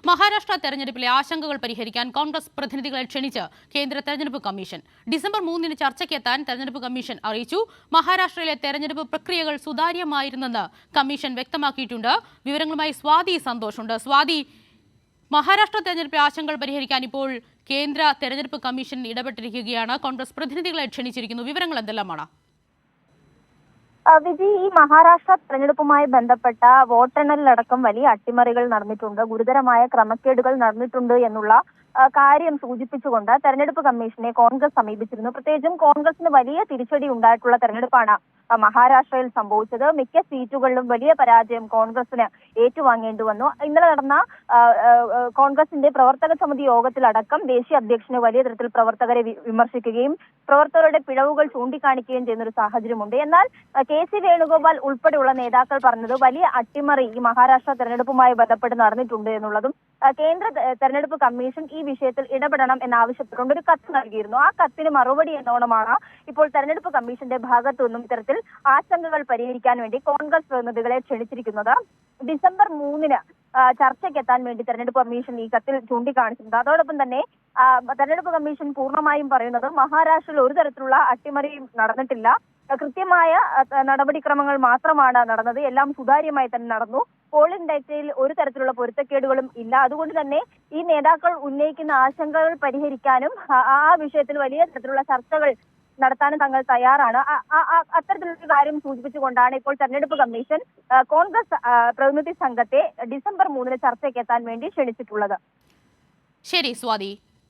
മഹാരാഷ്ട്ര തെരഞ്ഞെടുപ്പിലെ ആശങ്കകൾ പരിഹരിക്കാൻ കോൺഗ്രസ് പ്രതിനിധികളെ ക്ഷണിച്ച് കേന്ദ്ര തെരഞ്ഞെടുപ്പ് കമ്മീഷൻ. ഡിസംബർ 3-ന് ചർച്ചയ്ക്കെത്താൻ തെരഞ്ഞെടുപ്പ് കമ്മീഷൻ അറിയിച്ചു. മഹാരാഷ്ട്രയിലെ തെരഞ്ഞെടുപ്പ് പ്രക്രിയകൾ സുതാര്യമായിരുന്നെന്ന് കമ്മീഷൻ വ്യക്തമാക്കിയിട്ടുണ്ട്. വിവരങ്ങളുമായി സ്വാതി സന്തോഷുണ്ട്. സ്വാതി, മഹാരാഷ്ട്ര തെരഞ്ഞെടുപ്പിലെ ആശങ്കകൾ പരിഹരിക്കാൻ ഇപ്പോൾ കേന്ദ്ര തെരഞ്ഞെടുപ്പ് കമ്മീഷൻ ഇടപെട്ടിരിക്കുകയാണ്. കോൺഗ്രസ് പ്രതിനിധികളെ ക്ഷണിച്ചിരിക്കുന്നു. വിവരങ്ങൾ എന്തെല്ലാമാണ്? വിജി, ഈ മഹാരാഷ്ട്ര തെരഞ്ഞെടുപ്പുമായി ബന്ധപ്പെട്ട വോട്ടെണ്ണലിലടക്കം വലിയ അട്ടിമറികൾ നടന്നിട്ടുണ്ട്, ഗുരുതരമായ ക്രമക്കേടുകൾ നടന്നിട്ടുണ്ട് എന്നുള്ള കാര്യം സൂചിപ്പിച്ചുകൊണ്ട് തെരഞ്ഞെടുപ്പ് കമ്മീഷനെ കോൺഗ്രസ് സമീപിച്ചിരുന്നു. പ്രത്യേകിച്ചും കോൺഗ്രസിന് വലിയ തിരിച്ചടി ഉണ്ടായിട്ടുള്ള തെരഞ്ഞെടുപ്പാണ് മഹാരാഷ്ട്രയിൽ സംഭവിച്ചത്. മിക്ക സീറ്റുകളിലും വലിയ പരാജയം കോൺഗ്രസിന് ഏറ്റുവാങ്ങേണ്ടി വന്നു. ഇന്നലെ നടന്ന കോൺഗ്രസിന്റെ പ്രവർത്തക സമിതി യോഗത്തിലടക്കം ദേശീയ അധ്യക്ഷന് വലിയ തരത്തിൽ പ്രവർത്തകരെ വിമർശിക്കുകയും പ്രവർത്തകരുടെ പിഴവുകൾ ചൂണ്ടിക്കാണിക്കുകയും ചെയ്യുന്ന ഒരു സാഹചര്യമുണ്ട്. എന്നാൽ കെ.സി. വേണുഗോപാൽ ഉൾപ്പെടെയുള്ള നേതാക്കൾ പറഞ്ഞത് വലിയ അട്ടിമറി ഈ മഹാരാഷ്ട്ര തെരഞ്ഞെടുപ്പുമായി ബന്ധപ്പെട്ട് നടന്നിട്ടുണ്ട് എന്നുള്ളതും കേന്ദ്ര തെരഞ്ഞെടുപ്പ് കമ്മീഷൻ ഈ വിഷയത്തിൽ ഇടപെടണം എന്നാവശ്യപ്പെട്ടുകൊണ്ട് ഒരു കത്ത് നൽകിയിരുന്നു. ആ കത്തിന് മറുപടി എന്നോണമാണ് ഇപ്പോൾ തെരഞ്ഞെടുപ്പ് കമ്മീഷന്റെ ഭാഗത്തു നിന്നും ഇത്തരത്തിൽ ആശങ്കകൾ പരിഹരിക്കാൻ വേണ്ടി കോൺഗ്രസ് പ്രതിനിധികളെ ക്ഷണിച്ചിരിക്കുന്നത്. ഡിസംബർ 3-ന് ചർച്ചയ്ക്കെത്താൻ വേണ്ടി തെരഞ്ഞെടുപ്പ് കമ്മീഷൻ ഈ കത്തിൽ ചൂണ്ടിക്കാണിച്ചിട്ടുണ്ട്. അതോടൊപ്പം തന്നെ തെരഞ്ഞെടുപ്പ് കമ്മീഷൻ പൂർണ്ണമായും പറയുന്നത് മഹാരാഷ്ട്രയിൽ ഒരു തരത്തിലുള്ള അട്ടിമറിയും നടന്നിട്ടില്ല, കൃത്യമായ നടപടിക്രമങ്ങൾ മാത്രമാണ് നടന്നത്, എല്ലാം സുതാര്യമായി തന്നെ നടന്നു, പോളിംഗ് ഡേറ്റയിൽ ഒരു തരത്തിലുള്ള പൊരുത്തക്കേടുകളും ഇല്ല. അതുകൊണ്ട് തന്നെ ഈ നേതാക്കൾ ഉന്നയിക്കുന്ന ആശങ്കകൾ പരിഹരിക്കാനും ആ വിഷയത്തിൽ വലിയ തരത്തിലുള്ള ചർച്ചകൾ നടത്താനും തങ്ങൾ തയ്യാറാണ്. അത്തരത്തിലുള്ള കാര്യം സൂചിപ്പിച്ചുകൊണ്ടാണ് ഇപ്പോൾ തെരഞ്ഞെടുപ്പ് കമ്മീഷൻ കോൺഗ്രസ് പ്രതിനിധി സംഘത്തെ ഡിസംബർ 3-ന് ചർച്ചയ്ക്കെത്താൻ വേണ്ടി ക്ഷണിച്ചിട്ടുള്ളത്. ശരി സ്വാതി.